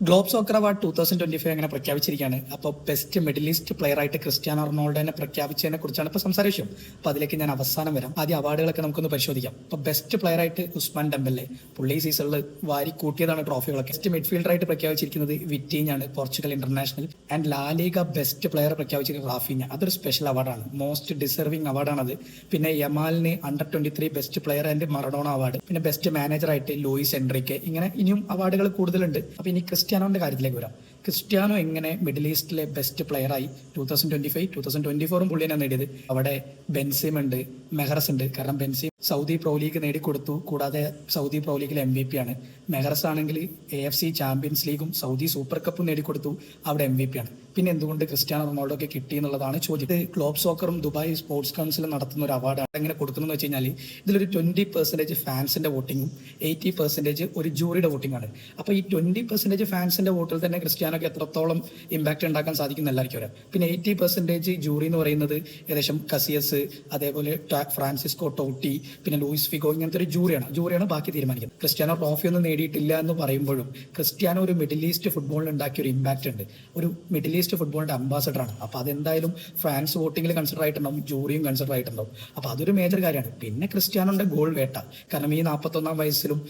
Globe soccer award 2025 അങ്ങനെ പ്രഖ്യാപിച്ചിരിക്കുകയാണ്. അപ്പോൾ ബെസ്റ്റ് മിഡിൽ ഈസ്റ്റ് പ്ലെയർ ആയിട്ട് ക്രിസ്ത്യാനോ റൊണാൾഡോനെ പ്രഖ്യാപിച്ചതിനെ കുറിച്ചാണ് ഇപ്പോൾ സംസാര വിഷയം. അപ്പോൾ അതിലേക്ക് ഞാൻ അവസാനം വരാം. ആദ്യം അവാർഡുകളൊക്കെ നമുക്കൊന്ന് പരിശോധിക്കാം. അപ്പോൾ ബെസ്റ്റ് പ്ലെയർ ആയിട്ട് ഉസ്മാൻ ഡെമ്പലെ, പുള്ളി സീസണിൽ വാരി കൂട്ടിയതാണ് ട്രോഫികളൊക്കെ. ബെസ്റ്റ് മിഡ്ഫീൽഡർ ആയിട്ട് പ്രഖ്യാപിച്ചിരിക്കുന്നത് വിറ്റീഞ്ഞാണ്, Portugal international. And LaLiga best player പ്രഖ്യാപിച്ചിരിക്കുന്നത് റാഫീഞ്ഞ. അതൊരു സ്പെഷ്യൽ അവാർഡാണ്, മോസ്റ്റ് ഡിസർവിംഗ് അവാർഡാണത്. പിന്നെ യമാലിന് അണ്ടർ-23 best player and Maradona award. പിന്നെ ബെസ്റ്റ് മാനേജർ ആയിട്ട് ലൂയിസ് എൻറിക്കെ. ഇങ്ങനെ ഇനിയും അവാർഡുകൾ കൂടുതലുണ്ട്. അപ്പോൾ ഇനി ക്രിസ്ത്യാനോന്റെ കാര്യത്തിലേക്ക് വരാം. ക്രിസ്ത്യാനോ എങ്ങനെ മിഡിൽ ഈസ്റ്റിലെ ബെസ്റ്റ് പ്ലെയറായി 2025 2024 പുള്ളിനെ നേടിയത്? അവിടെ ബെൻസീം ഉണ്ട്, മെഹറസ് ഉണ്ട്. കാരണം ബെൻസീം സൗദി പ്രോ ലീഗ് നേടിക്കൊടുത്തു, കൂടാതെ സൗദി പ്രോ ലീഗിലെ MVP ആണ്. മെഹറസ് ആണെങ്കിൽ AFC ചാമ്പ്യൻസ് ലീഗും സൗദി സൂപ്പർ കപ്പും നേടിക്കൊടുത്തു, അവിടെ MVP ആണ്. പിന്നെ എന്തുകൊണ്ട് ക്രിസ്ത്യാനോ റൊണാൾഡോക്ക് കിട്ടി എന്നുള്ളതാണ് ചോദ്യം. ഇത് ഗ്ലോബ് സോക്കറും ദുബായ് സ്പോർട്സ് കൗൺസിലും നടത്തുന്ന ഒരു അവാർഡാണ്. എങ്ങനെ കൊടുക്കുന്നതെന്ന് വെച്ച് കഴിഞ്ഞാൽ ഇതിലൊരു 20% ഫാൻസിന്റെ വോട്ടിങ്ങും 80% ഒരു ജൂറിയുടെ വോട്ടിംഗ് ആണ്. അപ്പോൾ ഈ 20% ഫാൻസിന്റെ വോട്ടിൽ തന്നെ ക്രിസ്ത്യാനോക്ക് എത്രത്തോളം ഇമ്പാക്ട് ഉണ്ടാക്കാൻ സാധിക്കുന്ന എല്ലാവർക്കും അറിയാം. പിന്നെ 80% ജൂറി എന്ന് പറയുന്നത് ഏകദേശം കസിയസ്, അതേപോലെ ഫ്രാൻസിസ്കോ ടോട്ടി, പിന്നെ ലൂയിസ് ഫിഗോ, ഇങ്ങനത്തെ ഒരു ജൂറിയാണ് ബാക്കി തീരുമാനിക്കുന്നത്. ക്രിസ്ത്യാനോ ട്രോഫി ഒന്നും നേടിയിട്ടില്ല എന്ന് പറയുമ്പോഴും ക്രിസ്ത്യാനോ ഒരു മിഡിൽ ഈസ്റ്റ് ഫുട്ബോളിൽ ഉണ്ടാക്കിയ ഒരു ഇമ്പാക്ട് ഉണ്ട്. ഒരു മിഡിൽ ഈസ്റ്റ് ഫുട്ബോളിന്റെ അംബാസഡറാണ്. അപ്പോൾ അതെന്തായാലും ഫാൻസ് വോട്ടിങ്ങിൽ കൺസിഡർ ആയിട്ടുണ്ടാവും, ജൂറിയും കൺസിഡർ ആയിട്ടുണ്ടാവും. അപ്പോൾ അതൊരു മേജർ കാര്യമാണ്. പിന്നെ ക്രിസ്ത്യാനോന്റെ ഗോൾ വേട്ട. കാരണം ഈ 41 വയസ്സിലും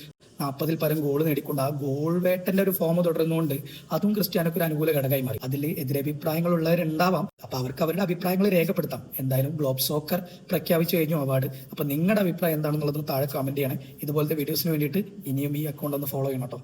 40 പരം ഗോൾ നേടിക്കൊണ്ട് ആ ഗോൾ വേട്ടന്റെ ഒരു ഫോം തുടരുന്നതുകൊണ്ട് അതും ക്രിസ്ത്യാനോക്ക് ഒരു അനുകൂല ഘടകമായി മാറി. അതിൽ എതിരഭിപ്രായങ്ങളുള്ളവരുണ്ടാവാം. അപ്പൊ അവർക്ക് അവരുടെ അഭിപ്രായങ്ങൾ രേഖപ്പെടുത്താം. എന്തായാലും ഗ്ലോബ് സോക്കർ പ്രഖ്യാപിച്ചു കഴിഞ്ഞു അവാർഡ്. അപ്പൊ നിങ്ങളുടെ അഭിപ്രായം എന്താണെന്നുള്ളത് താഴെ കമന്റ് ചെയ്യണം. ഇതുപോലത്തെ വീഡിയോസിന് വേണ്ടിയിട്ട് ഇനിയും ഈ അക്കൗണ്ട് ഒന്ന് ഫോളോ ചെയ്യണം കേട്ടോ.